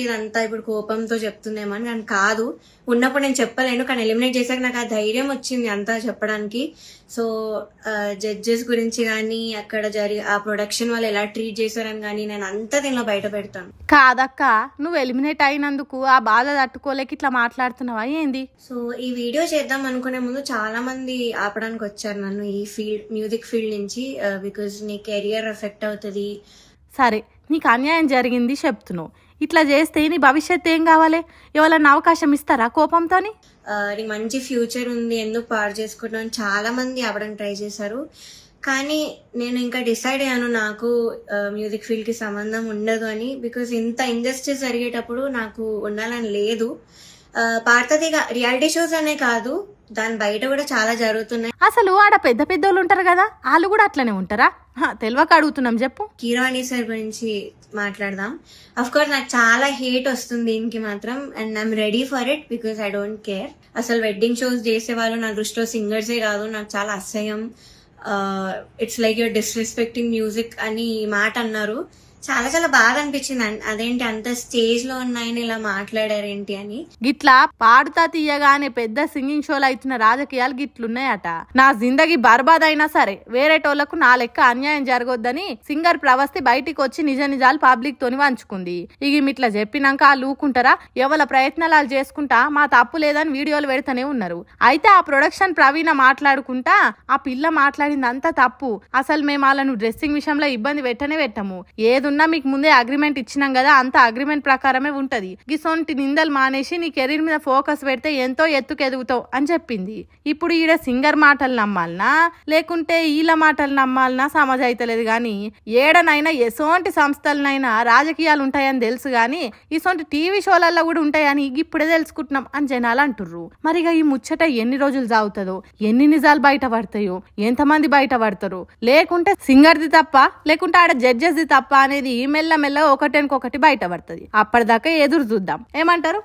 ఇదంతా ఇప్పుడు కోపంతో చెప్తుందేమో అని కాదు. ఉన్నప్పుడు నేను చెప్పలేను, కానీ ఎలిమినేట్ చేశాక నాకు ఆ ధైర్యం వచ్చింది అంతా చెప్పడానికి. సో జడ్జెస్ గురించి కానీ అక్కడ ఆ ప్రొడక్షన్ వాళ్ళు ఎలా ట్రీట్ చేశారని కానీ నేను అంతా దీనిలో బయట పెడతాను. కాదక్క, నువ్వు ఎలిమినేట్ అయినందుకు ఆ బాధ తట్టుకోలేక ఇట్లా మాట్లాడుతున్నావా ఏంది? సో ఈ వీడియో చేద్దాం అనుకునే ముందు చాలా మంది ఆపడానికి వచ్చారు నన్ను ఈ ఫీల్డ్, మ్యూజిక్ ఫీల్డ్ నుంచి. బికాజ్ నీ కెరియర్ ఎఫెక్ట్ అవుతుంది. సరే, నీకు అన్యాయం జరిగింది చెప్తున్నావు, ఇట్లా చేస్తే నీ భవిష్యత్తు ఏం కావాలి? ఎవరన్నా అవకాశం ఇస్తారా కోపంతోని? నీకు మంచి ఫ్యూచర్ ఉంది, ఎందుకు పాడు చేసుకుంటాను చాలా మంది ఆపడానికి ట్రై చేశారు. కానీ నేను ఇంకా డిసైడ్ అయ్యాను నాకు మ్యూజిక్ ఫీల్డ్ కి సంబంధం ఉండదు అని. బికాజ్ ఇంత ఇండస్ట్రీ జరిగేటప్పుడు నాకు ఉండాలని లేదు. పాడుతుంది రియాలిటీ షోస్ అనే కాదు, దాని బయట కూడా చాలా జరుగుతున్నాయి. అసలు ఆడ పెద్ద పెద్దోళ్ళు ఉంటారు కదా, వాళ్ళు కూడా అట్లనే ఉంటారా? తెలియక అడుగుతున్నాం, చెప్పు. కీరవాణి సార్ గురించి మాట్లాడదాం. అఫ్ కోర్స్ నాకు చాలా హేట్ వస్తుంది దీనికి మాత్రం, and I'm ready for it because I don't care. అసలు వెడ్డింగ్ షోస్ చేసే వాళ్ళు నా దృష్టిలో సింగర్సే కాదు, నాకు చాలా అసహ్యం. It's like you're disrespecting music అని మాట అన్నారు. చాలా చాలా బాధ అనిపించింది. అదేంటి అంత స్టేజ్ లో ఉన్నాయని ఇలా మాట్లాడారేంటి అని. గిట్లా పాడుతా తీయగానే పెద్ద సింగింగ్ షోలు అవుతున్న రాజకీయాలు గిట్లున్నాయట. నా జిందగీ బర్బాద్ అయినా సరే వేరేటోళ్లకు నా లెక్క అన్యాయం జరగొద్దని సింగర్ ప్రవస్తి బయటికి వచ్చి నిజ నిజాలు పబ్లిక్ తోని వంచుకుంది. ఇక ఇట్లా చెప్పినాక వాళ్ళు ఊకుంటారా? ఎవరి ప్రయత్నాలు చేసుకుంటా మా తప్పు లేదని వీడియోలు పెడతానే ఉన్నారు. అయితే ఆ ప్రొడక్షన్ ప్రవీణ మాట్లాడుకుంటా ఆ పిల్ల మాట్లాడింది అంతా తప్పు, అసలు మేము వాళ్ళను డ్రెస్సింగ్ విషయంలో ఇబ్బంది పెట్టము, ఏది మీకు ముందే అగ్రిమెంట్ ఇచ్చినాం కదా, అంత అగ్రిమెంట్ ప్రకారమే ఉంటది, గిసొంటి నిందలు మానేసి నీ కెరీర్ మీద ఫోకస్ పెడితే ఎంతో ఎత్తుకెదుగుతావు అని చెప్పింది. ఇప్పుడు ఈడ సింగర్ మాటలు నమ్మాలనా లేకుంటే వీళ్ళ మాటలు నమ్మాలనా సమజ్ అయితలేదు. గాని ఏడనైనా ఎసోంటి సంస్థలనైనా రాజకీయాలు ఉంటాయని తెలుసు గాని ఇసోంటి టీవీ షోలలో కూడా ఉంటాయని ఇప్పుడే తెలుసుకుంటున్నాం అని జనాలు అంటుర్రు. మరిగా ఈ ముచ్చట ఎన్ని రోజులు సాగుతుందో, ఎన్ని నిజాలు బయట పడతాయో, ఎంతమంది బయట పడతారు, లేకుంటే సింగర్ది తప్ప లేకుంటే ఆడ జడ్జెస్ది తప్ప అనేది మెల్ల మెల్ల ఒకటెనకొకటి బయట పడుతుంది. అప్పటిదాకా ఎదురు చూద్దాం, ఏమంటారు?